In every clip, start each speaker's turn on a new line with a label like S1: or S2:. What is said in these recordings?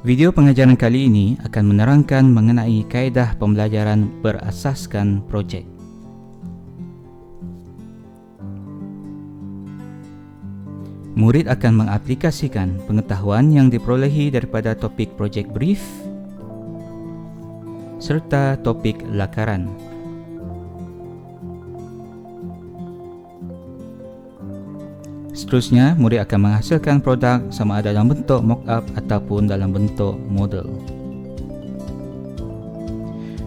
S1: Video pengajaran kali ini akan menerangkan mengenai kaedah pembelajaran berasaskan projek. Murid akan mengaplikasikan pengetahuan yang diperolehi daripada topik projek brief serta topik lakaran. Seterusnya, murid akan menghasilkan produk sama ada dalam bentuk mock-up ataupun dalam bentuk model.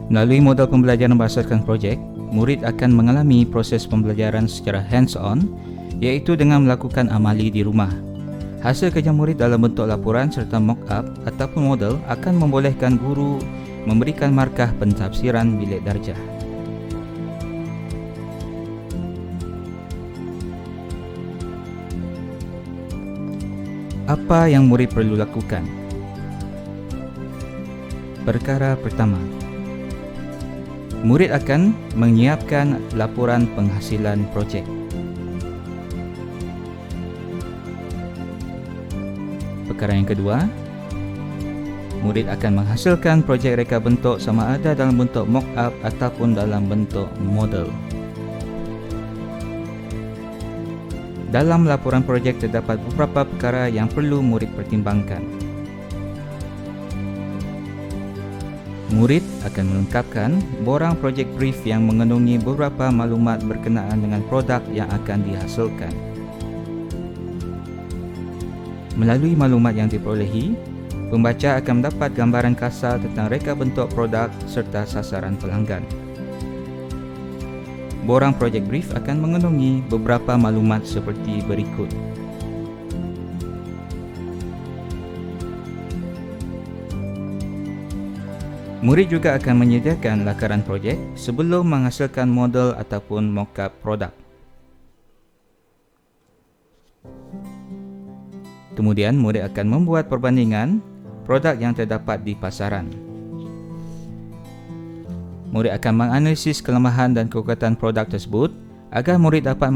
S1: Melalui model pembelajaran berasaskan projek, murid akan mengalami proses pembelajaran secara hands-on, iaitu dengan melakukan amali di rumah. Hasil kerja murid dalam bentuk laporan serta mock-up ataupun model akan membolehkan guru memberikan markah pentafsiran bilik darjah. Apa yang murid perlu lakukan? Perkara pertama, murid akan menyiapkan laporan penghasilan projek. Perkara yang kedua, murid akan menghasilkan projek reka bentuk sama ada dalam bentuk mock-up ataupun dalam bentuk model. Dalam laporan projek terdapat beberapa perkara yang perlu murid pertimbangkan. Murid akan melengkapkan borang projek brief yang mengandungi beberapa maklumat berkenaan dengan produk yang akan dihasilkan. Melalui maklumat yang diperolehi, pembaca akan mendapat gambaran kasar tentang reka bentuk produk serta sasaran pelanggan. Borang projek brief akan mengandungi beberapa maklumat seperti berikut. Murid juga akan menyediakan lakaran projek sebelum menghasilkan model ataupun mock-up produk. Kemudian, murid akan membuat perbandingan produk yang terdapat di pasaran. Murid akan menganalisis kelemahan dan kekuatan produk tersebut agar murid dapat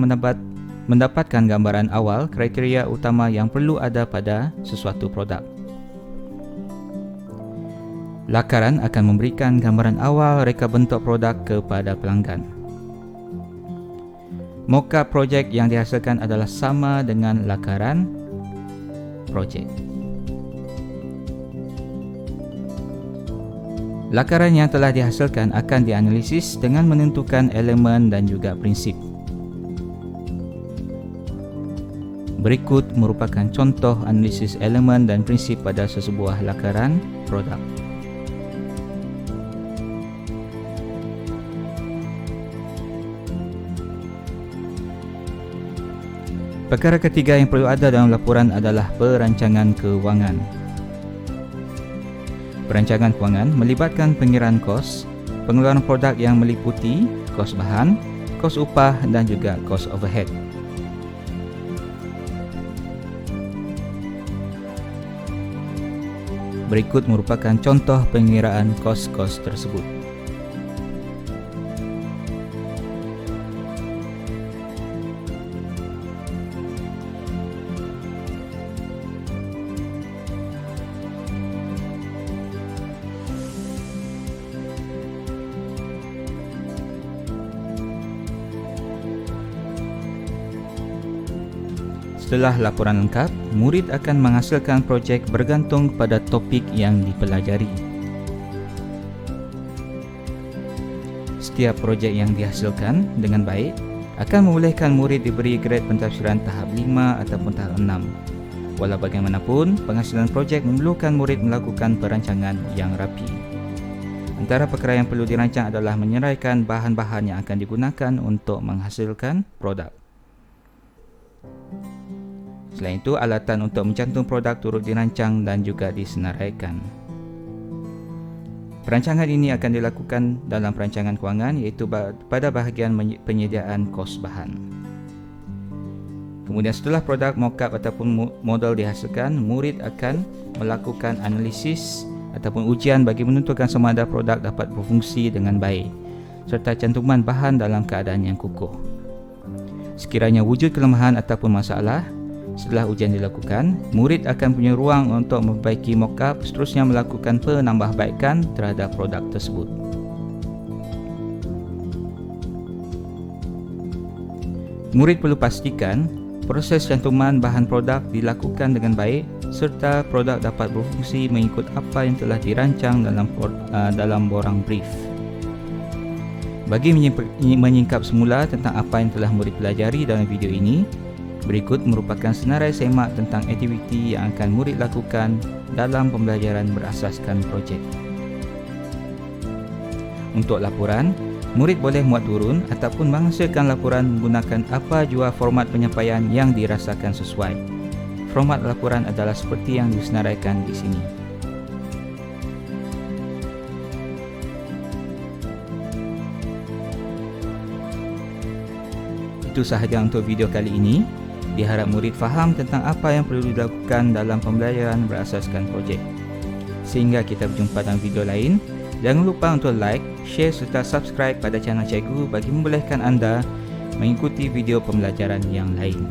S1: mendapatkan gambaran awal kriteria utama yang perlu ada pada sesuatu produk. Lakaran akan memberikan gambaran awal reka bentuk produk kepada pelanggan. Mock-up projek yang dihasilkan adalah sama dengan lakaran projek. Lakaran yang telah dihasilkan akan dianalisis dengan menentukan elemen dan juga prinsip. Berikut merupakan contoh analisis elemen dan prinsip pada sesebuah lakaran produk. Perkara ketiga yang perlu ada dalam laporan adalah perancangan kewangan. Perancangan kewangan melibatkan pengiraan kos, pengeluaran produk yang meliputi kos bahan, kos upah dan juga kos overhead. Berikut merupakan contoh pengiraan kos-kos tersebut. Setelah laporan lengkap, murid akan menghasilkan projek bergantung pada topik yang dipelajari. Setiap projek yang dihasilkan dengan baik akan membolehkan murid diberi grade pentafsiran tahap 5 ataupun tahap 6. Walau bagaimanapun, penghasilan projek memerlukan murid melakukan perancangan yang rapi. Antara perkara yang perlu dirancang adalah menyeraikan bahan-bahan yang akan digunakan untuk menghasilkan produk. Selain itu, alatan untuk mencantum produk turut dirancang dan juga disenaraikan. Perancangan ini akan dilakukan dalam perancangan kewangan, iaitu pada bahagian penyediaan kos bahan. Kemudian setelah produk mock-up ataupun model dihasilkan, murid akan melakukan analisis ataupun ujian bagi menentukan sama ada produk dapat berfungsi dengan baik serta cantuman bahan dalam keadaan yang kukuh. Sekiranya wujud kelemahan ataupun masalah, Setelah ujian dilakukan, murid akan punya ruang untuk memperbaiki mock-up, seterusnya melakukan penambahbaikan terhadap produk tersebut. Murid perlu pastikan proses cantuman bahan produk dilakukan dengan baik serta produk dapat berfungsi mengikut apa yang telah dirancang dalam borang brief. Bagi menyingkap semula tentang apa yang telah murid pelajari dalam video ini, berikut merupakan senarai semak tentang aktiviti yang akan murid lakukan dalam pembelajaran berasaskan projek. Untuk laporan, murid boleh muat turun ataupun menghasilkan laporan menggunakan apa jua format penyampaian yang dirasakan sesuai. Format laporan adalah seperti yang disenaraikan di sini. Itu sahaja untuk video kali ini. Diharap murid faham tentang apa yang perlu dilakukan dalam pembelajaran berasaskan projek. Sehingga kita berjumpa dalam video lain, jangan lupa untuk like, share serta subscribe pada channel Cikgu bagi membolehkan anda mengikuti video pembelajaran yang lain.